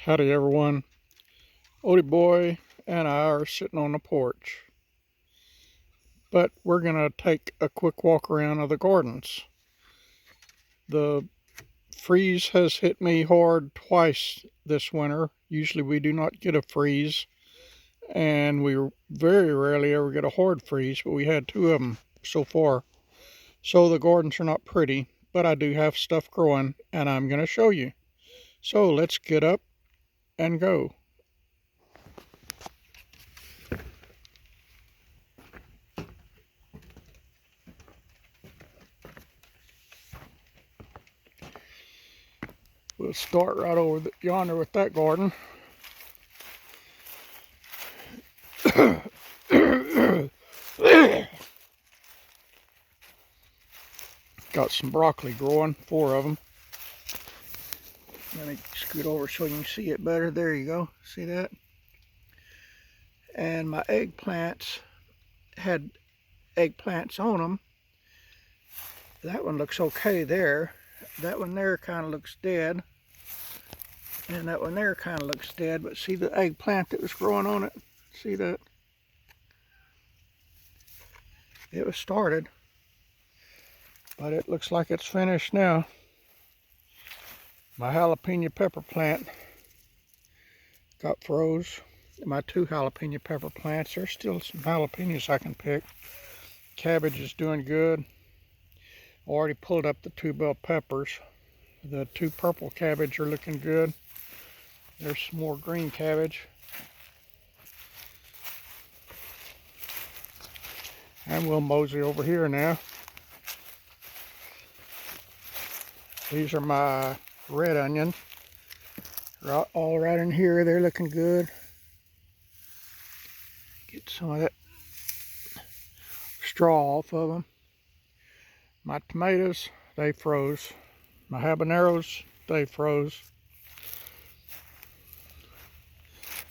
Howdy everyone. Odie boy and I are sitting on the porch. But we're going to take a quick walk around of the gardens. The freeze has hit me hard twice this winter. Usually we do not get a freeze. And we very rarely ever get a hard freeze, but we had two of them so far. So the gardens are not pretty, but I do have stuff growing and I'm going to show you. So let's get up and go. We'll start right over yonder with that garden. Got some broccoli growing, 4 of them. Let me scoot over so you can see it better. There you go. See that? And my eggplants had eggplants on them. That one looks okay there. That one there kind of looks dead. And that one there kind of looks dead. But see the eggplant that was growing on it? See that? It was started. But it looks like it's finished now. My jalapeno pepper plant got froze. My 2 jalapeno pepper plants. There's still some jalapenos I can pick. Cabbage is doing good. Already pulled up the 2 bell peppers. The 2 purple cabbage are looking good. There's some more green cabbage. And we'll mosey over here now. These are my red onions. They're all right in here. They're looking good. Get some of that straw off of them. My tomatoes, they froze. My habaneros, they froze.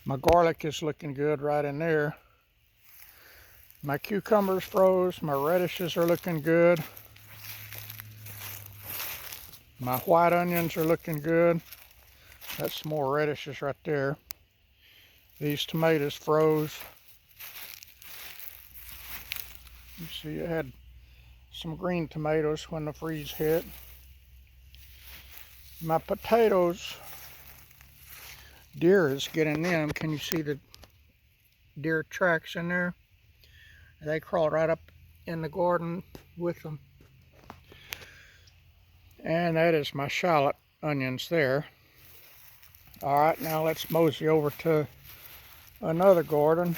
My garlic is looking good right in there. My cucumbers froze. My radishes are looking good. My white onions are looking good. That's some more radishes right there. These tomatoes froze. You see, I had some green tomatoes when the freeze hit. My potatoes, deer is getting them. Can you see the deer tracks in there? They crawled right up in the garden with them. And that is my shallot onions there. All right, now let's mosey over to another garden.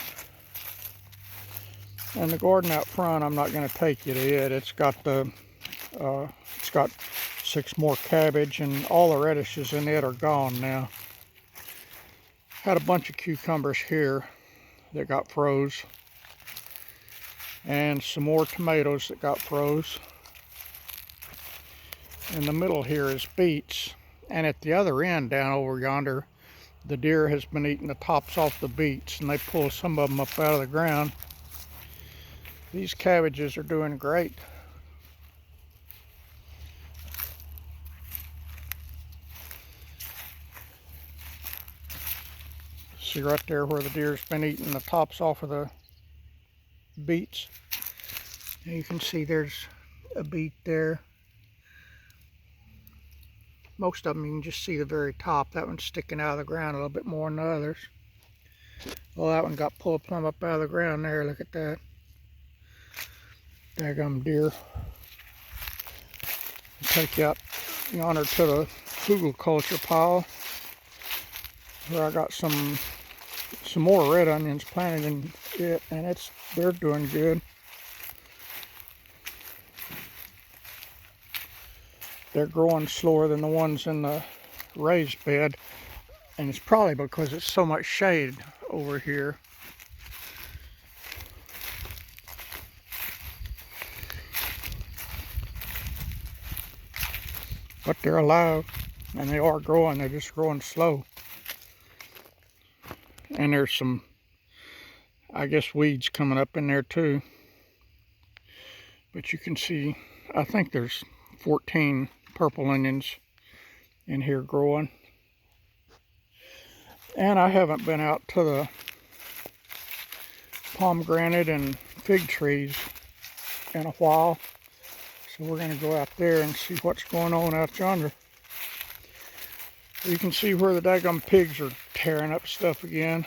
And the garden out front, I'm not going to take you to it. It's got 6 more cabbage, and all the radishes in it are gone now. Had a bunch of cucumbers here that got froze, and some more tomatoes that got froze. In the middle here is beets, and at the other end down over yonder, the deer has been eating the tops off the beets, and they pull some of them up out of the ground. These cabbages are doing great. See right there where the deer's been eating the tops off of the beets. And you can see there's a beet there. Most of them you can just see the very top. That one's sticking out of the ground a little bit more than the others. Well, that one got pulled plumb up out of the ground there. Look at that. Daggum deer. I'll take you out yonder to the hugelkultur pile, where I got some more red onions planted in it, and they're doing good. They're growing slower than the ones in the raised bed, and it's probably because it's so much shade over here. But they're alive, and they are growing. They're just growing slow. And there's some, I guess, weeds coming up in there too. But you can see, I think there's 14 purple onions in here growing. And I haven't been out to the pomegranate and fig trees in a while. So we're going to go out there and see what's going on out yonder. You can see where the daggum pigs are tearing up stuff again.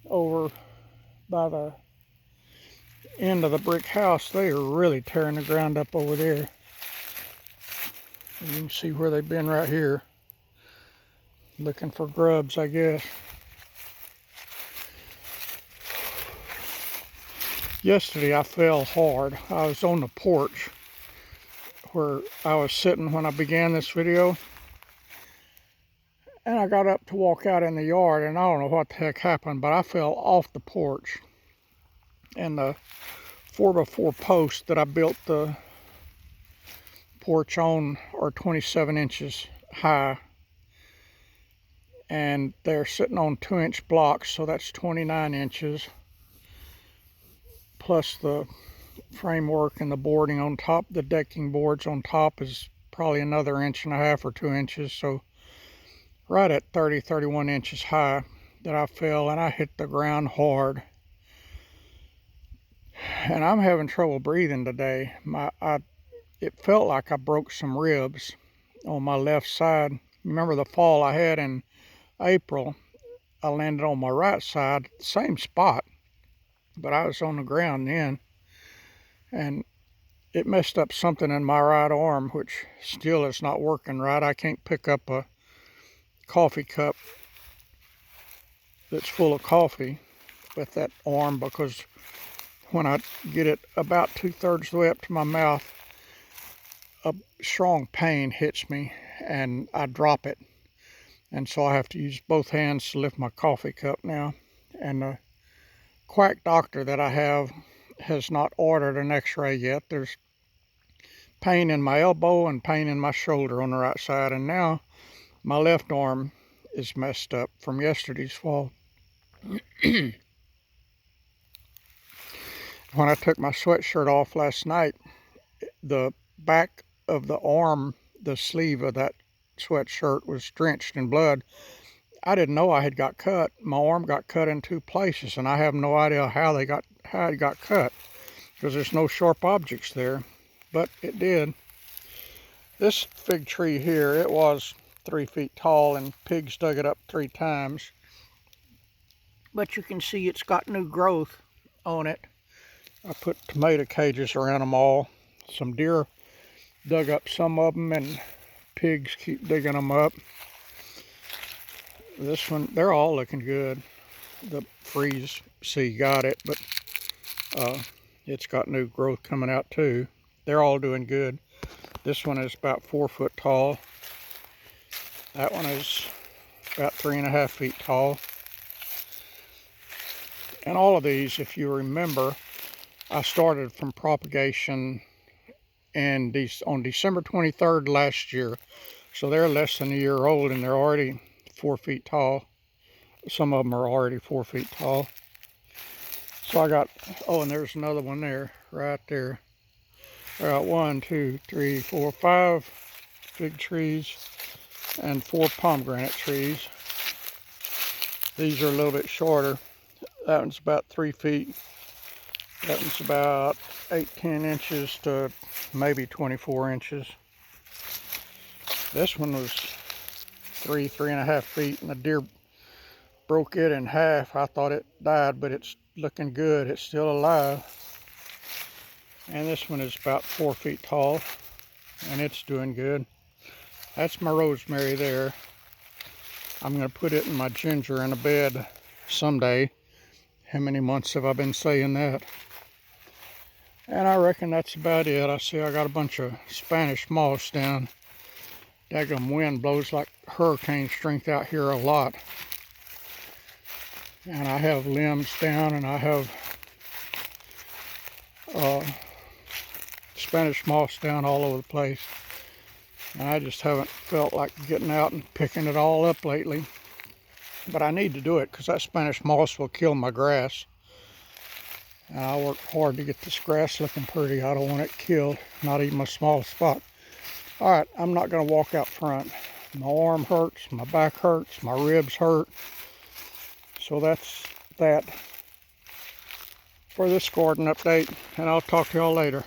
Over by the end of the brick house, they are really tearing the ground up over there. You can see where they've been right here. Looking for grubs, I guess. Yesterday I fell hard. I was on the porch where I was sitting when I began this video. And I got up to walk out in the yard, and I don't know what the heck happened, but I fell off the porch. And the 4x4 posts that I built the porch on are 27 inches high. And they're sitting on 2-inch blocks, so that's 29 inches. Plus the framework and the boarding on top, the decking boards on top is probably another 1.5 or 2 inches. So right at 31 inches high that I fell, and I hit the ground hard. And I'm having trouble breathing today. It felt like I broke some ribs on my left side. Remember the fall I had in April? I landed on my right side, same spot, but I was on the ground then, and it messed up something in my right arm, which still is not working right. I can't pick up a coffee cup that's full of coffee with that arm, because when I get it about 2/3 the way up to my mouth, a strong pain hits me and I drop it. And so I have to use both hands to lift my coffee cup now. And the quack doctor that I have has not ordered an x-ray yet. There's pain in my elbow and pain in my shoulder on the right side. And now my left arm is messed up from yesterday's fall. When I took my sweatshirt off last night, the back of the arm, the sleeve of that sweatshirt was drenched in blood. I didn't know I had got cut. My arm got cut in 2 places, and I have no idea how it got cut, because there's no sharp objects there, but it did. This fig tree here, it was 3 feet tall, and pigs dug it up 3 times. But you can see it's got new growth on it. I put tomato cages around them all. Some deer dug up some of them, and pigs keep digging them up. This one, they're all looking good. The freeze seed got it, but it's got new growth coming out too. They're all doing good. This one is about 4 foot tall. That one is about 3.5 feet tall. And all of these, if you remember, I started from propagation on December 23rd last year. So they're less than a year old, and they're already 4 feet tall. Some of them are already 4 feet tall. So I got, oh, and there's another one there, right there. I got 1, 2, 3, 4, 5 fig trees and 4 pomegranate trees. These are a little bit shorter. That one's about 3 feet. That one's about 18 inches to maybe 24 inches. This one was 3.5 feet, and the deer broke it in half. I thought it died, but it's looking good. It's still alive. And this one is about 4 feet tall, and it's doing good. That's my rosemary there. I'm going to put it in my ginger in a bed someday. How many months have I been saying that? And I reckon that's about it. I see I got a bunch of Spanish moss down. Daggum wind blows like hurricane strength out here a lot. And I have limbs down, and I have Spanish moss down all over the place. And I just haven't felt like getting out and picking it all up lately. But I need to do it, because that Spanish moss will kill my grass. And I worked hard to get this grass looking pretty. I don't want it killed, not even a small spot. All right, I'm not going to walk out front. My arm hurts, my back hurts, my ribs hurt. So that's that for this garden update, and I'll talk to y'all later.